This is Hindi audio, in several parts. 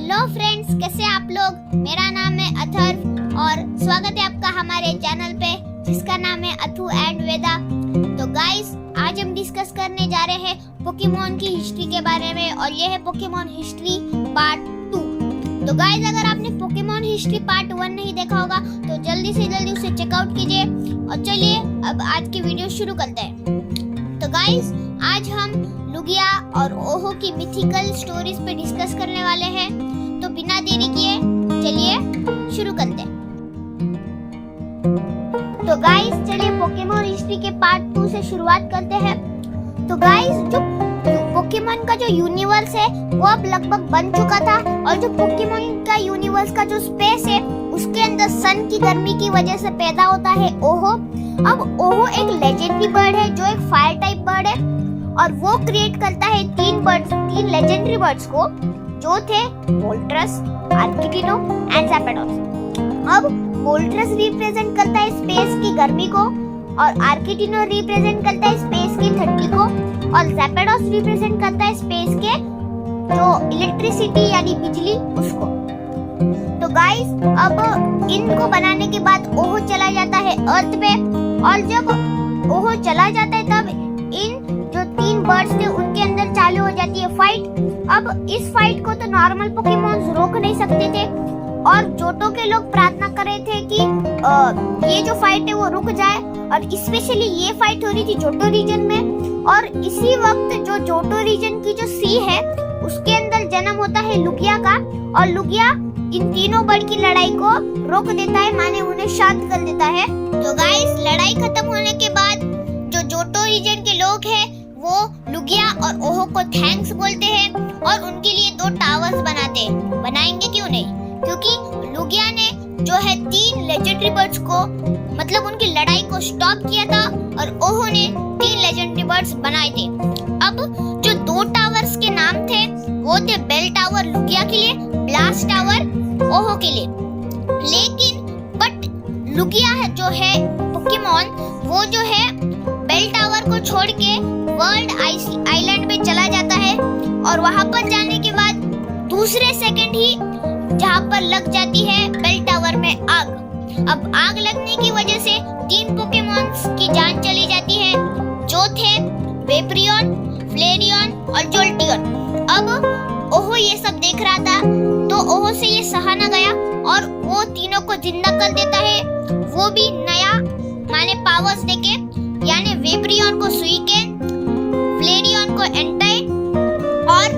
हेलो फ्रेंड्स, कैसे आप लोग। मेरा नाम है अथर्व और स्वागत है आपका हमारे चैनल पे जिसका नाम है अथु एंड वेदा। तो गाइस, आज हम डिस्कस करने जा रहे हैं पोकेमॉन की हिस्ट्री के बारे में और ये है पोकेमॉन हिस्ट्री पार्ट 2। तो गाइस, अगर आपने पोकेमॉन हिस्ट्री पार्ट 1 नहीं देखा होगा तो जल्दी से जल्दी उसे चेकआउट कीजिए। और चलिए अब आज की वीडियो शुरू करते हैं। तो गाइस, आज हम लुगिया और ओहो की मिथिकल स्टोरीज पे डिस्कस करने वाले हैं। तो बिना देरी किए चलिए शुरू करते हैं। तो गाइस, चलिए पोकेमॉन हिस्ट्री के पार्ट 2 से शुरुआत करते हैं। तो गाइस, जो पोकेमॉन का जो यूनिवर्स है वो अब लगभग बन चुका था और जो पोकेमॉन का यूनिवर्स का जो स्पेस है उसके अंदर सन की गर्मी की वजह से पैदा होता है ओहो। अब ओहो एक लेजेंडरी बर्ड है जो एक फायर टाइप बर्ड है और वो क्रिएट करता है तीन लेजेंडरी बर्ड्स को जो थे मोल्ट्रस, आर्किडिनो एंड ज़ैपेडोस। अब मोल्ट्रस रिप्रेजेंट करता है स्पेस की गर्मी को और आर्किडिनो रिप्रेजेंट करता है स्पेस की ठंडी को और ज़ैपेडोस रिप्रेजेंट करता है स्पेस के जो इलेक्ट्रिसिटी यानी बिजली उसको। तो गाइस, अब इनको बनाने के बाद ओहो चला जाता है अर्थ पे और जब ओहो चला जाता है तब इन जो 3 बर्ड्स थे उनके अंदर चालू हो जाती है फाइट। अब इस फाइट को तो नॉर्मल पोकेमॉन्स रोक नहीं सकते थे और जोटो के लोग प्रार्थना कर रहे थे कि ये जो फाइट है वो रुक जाए और स्पेशली ये फाइट हो रही थी जोटो रीजन में। और इसी वक्त जो जोटो रीजन की जो सी है उसके अंदर जन्म होता है लुगिया का और लुगिया इन तीनों बर्ड की लड़ाई को रोक देता है, माने उन्हें शांत कर देता है। तो गाइस, लड़ाई खत्म होने के बाद जो जोटो रीजन के लोग हैं वो लुगिया और ओहो को थैंक्स बोलते हैं और उनके लिए 2 टावर्स बनाएंगे क्यों नहीं, क्योंकि लुगिया ने जो है 3 लेजेंडरी बर्ड्स को मतलब उनकी लड़ाई को स्टॉप किया था और ओहो ने 3 लेजेंडरी बर्ड्स बनाए थे। अब जो 2 टावर्स के नाम थे वो थे बेल टावर लुगिया के लिए, ब्लास्ट टावर ओहो के लिए। लेकिन बट लुगिया है जो है पोकेमॉन वो जो है बेल टावर को छोड़ के वर्ल्ड आइलैंड में चला जाता है और वहां पर जाने के बाद दूसरे सेकंड ही जहां पर लग जाती है बेल टावर में आग। अब आग लगने की वजह से 3 पोकेमॉन्स की जान चली जाती है जो थे वेपरियन, फ्लेरियन और जोल्टियन। अब ओहो ये सब देख रहा था तो ओहो से ये सहा न गया और वो तीनों को जिंदा कर देता है, वो भी नया माने पावर्स देके, यानी वेपरियन को सुइकेन, फ्लेरियन को एंटाई और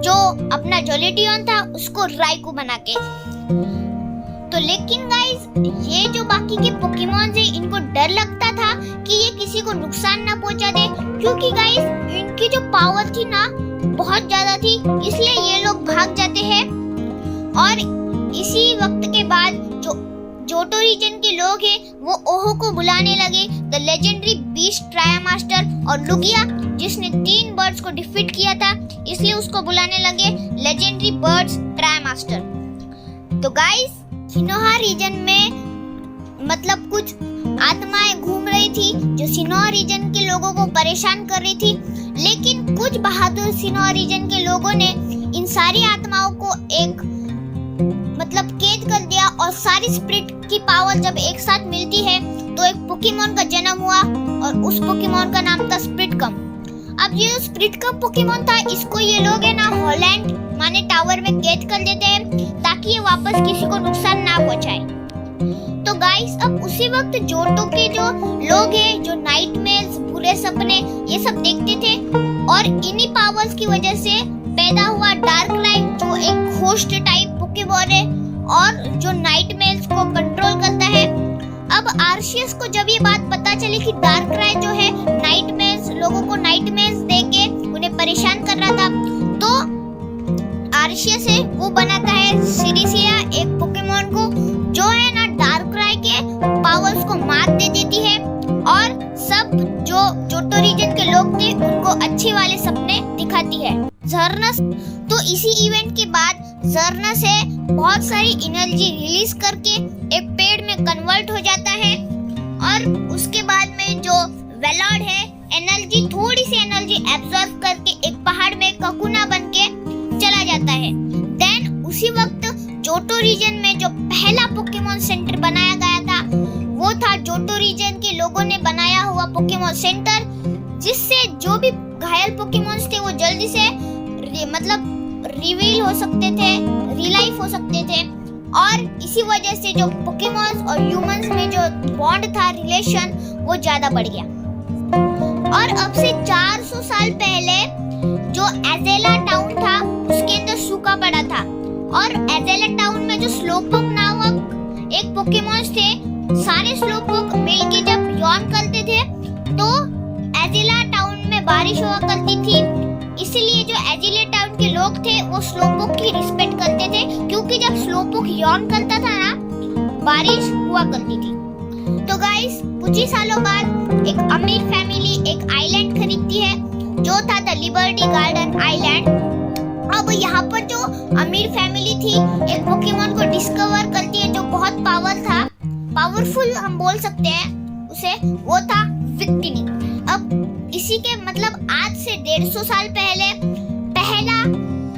जो अपना जोलेटियन था उसको राइकू बना के। तो लेकिन गाइस, ये जो बाकी के पोकेमॉन्स हैं इनको डर लगता था कि ये किसी को नुकसान ना पहुंचा दे, क्योंकि गाइस इनकी जो पावर थी ना बहुत ज्यादा थी, इसलिए ये लोग भाग जाते हैं। और इसी वक्त के बाद जो जोटो रीजन के लोग हैं वो ओहो को बुलाने लगे द लेजेंडरी बीस्ट ट्रायामास्टर और लुगिया जिसने 3 बर्ड्स को डिफीट किया था इसलिए उसको बुलाने लगे लेजेंडरी बर्ड्स ट्रायामास्टर। तो गाइस, सिनोहा रीजन में मतलब कुछ आत्माएं घूम रही थी जो सिनोहा रीजन के लोगों को परेशान कर रही थी, लेकिन कुछ बहादुर सिनोहा रीजन के लोगों ने इन सारी आत्माओं को एक मतलब कैद कर दिया और सारी स्पिरिट की पावर जब एक साथ मिलती है तो एक पोकेमॉन का जन्म हुआ और उस पोकेमॉन का नाम था स्प्रिटकम। अब ये जो स्प्रिटकम पोकेमॉन था इसको ये लोग है ना हॉलैंड माने टावर में कैद कर देते हैं ताकि ये वापस किसी को नुकसान ना पहुंचाए। तो गाइस, अब उसी वक्त जोटो के जो लोग हैं जो नाइटमेयर्स, बुरे सपने ये सब देखते थे और इन्हीं पावर्स की वजह से पैदा हुआ डार्कनाइट जो एक होस्ट टाइप पोकेमॉन है और जो नाइटमेयर्स को कंट्रोल करता है। अब आर्शियस को जब ये बात पता चली कि डार्कनाइट जो है नाइटमेयर्स लोगों को नाइटमेयर्स देके उन्हें परेशान कर रहा था, तो आर्शियस है वो बनाता है सिरिसिया एक पोकेमॉन को जो है ना डार्कनाइट के पावर्स को मात दे देती है और सब जो जोटो रीजन के लोग थे उनको अच्छे वाले सपने दिखाती है। ज़र्नस तो इसी इवेंट के बाद ज़र्नस है बहुत सारी एनर्जी रिलीज करके एक पेड़ में कन्वर्ट हो जाता है और उसके बाद में जो वेलॉर्ड है थोड़ी सी एनर्जी एब्जॉर्ब करके एक पहाड़ में ककुना बनके चला जाता है। देन उसी वक्त जोटो रीजन में जो पहला पोकेमॉन सेंटर बनाया गया था वो था जोटो रीजन के लोगों ने बनाया हुआ पोकेमॉन सेंटर, जिससे जो भी घायल पोकेमॉन्स थे वो जल्दी से मतलब रिवील हो सकते थे, रिलाइफ हो सकते थे। और इसी वजह से जो पोकेमॉन्स और ह्यूमंस में जो बॉन्ड था, रिलेशन, वो ज्यादा बढ़ गया। और अब से 400 साल पहले जो एजेला टाउन था उसके अंदर सूखा पड़ा था, और एजेला टाउन में जो स्लोपोक नामक एक पोकेमॉन्स थे, सारे स्लोपोक मिलके जब यॉर्न करते थे तो एजेला टाउन में बारिश हुआ करती थी। इसलिए जो एजेला टाउन के लोग थे वो स्लोपोक की रिस्पेक्ट करते थे, क्योंकि जब स्लोपोक यॉर्न करता था ना, बारिश हुआ करती थी। तो गाइस, कुछ ही सालों बाद एक अमीर फैमिली एक आइलैंड खरीदती है जो था द लिबर्टी गार्डन आइलैंड। अब यहाँ पर जो अमीर फैमिली थी एक पोकेमॉन को डिस्कवर करती है जो बहुत पावरफुल हम बोल सकते हैं उसे, वो था विक्टिनी। अब इसी के मतलब आज से 150 साल पहले पहला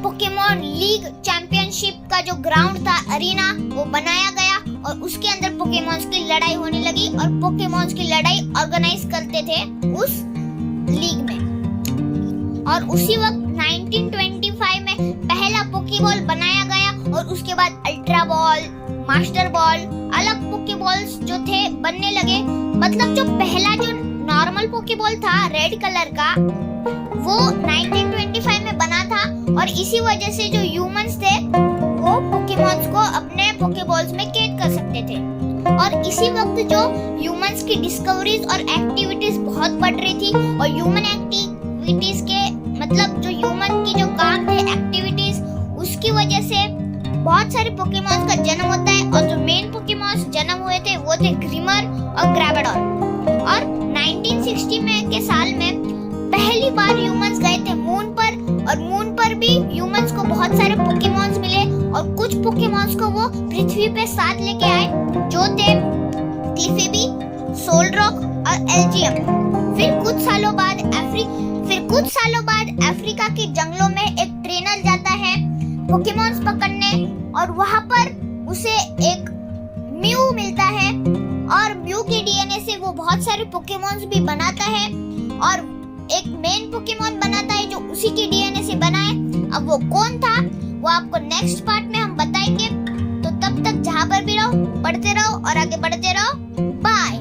पोकेमॉन लीग चैंपियनशिप का जो ग्राउंड था, अरीना, वो बनाया गया और उसके अंदर पोकेमॉन्स की लड़ाई होने लगी और पोकेमॉन्स की लड़ाई ऑर्गेनाइज करते थे उस लीग में। और उसी वक्त 1925 में पहला पोकेबॉल बनाया गया और उसके बाद अल्ट्रा बॉल, मास्टर बॉल, अलग पोकेबॉल्स जो थे बनने लगे। मतलब जो पहला जो नॉर्मल पोकेबॉल था रेड कलर का, वो 1925 में बना था, और इसी वजह से जो ह्यूमंस थे वो पोकेमॉन्स को अपने पोकेबॉल्स में कैद कर सकते थे। और इसी वक्त जो ह्यूमंस की डिस्कवरीज और एक्टिविटीज बहुत बढ़ रही थी, और ह्यूमन एक्टिविटीज के मतलब जो ह्यूमन की जो काम थे, एक्टिविटीज, उसकी वजह से बहुत सारे पोकेमॉन्स का जन्म होता है। और जो मेन पोकेमॉन्स जन्म हुए थे वो थे ग्रीमर और ग्रावेडोर। और 1960 में के साल में पहली बार ह्यूमंस गए थे मून पर, और मून पर भी ह्यूमंस को बहुत सारे पोकेमॉन्स मिले, और कुछ पोकेमॉन्स को वो पृथ्वी पे साथ लेके आए जो थे क्लिफेबी, सोलरॉक और एल्जियम। फिर कुछ सालों बाद अफ्रीका के जंगलों में एक ट्रेनर जाता है पोकेमॉन्स पकड़ने, और वहां पर उसे एक म्यू मिलता है, और म्यू के डीएनए से वो बहुत सारे पोकेमॉन्स भी बनाता है, और एक मेन पोकेमॉन बनाता है जो उसी के डीएनए से बना है। अब वो कौन था वो आपको नेक्स्ट पार्ट में हम बताएंगे। तो तब तक जहाँ पर भी रहो, पढ़ते रहो और आगे बढ़ते रहो। बाय।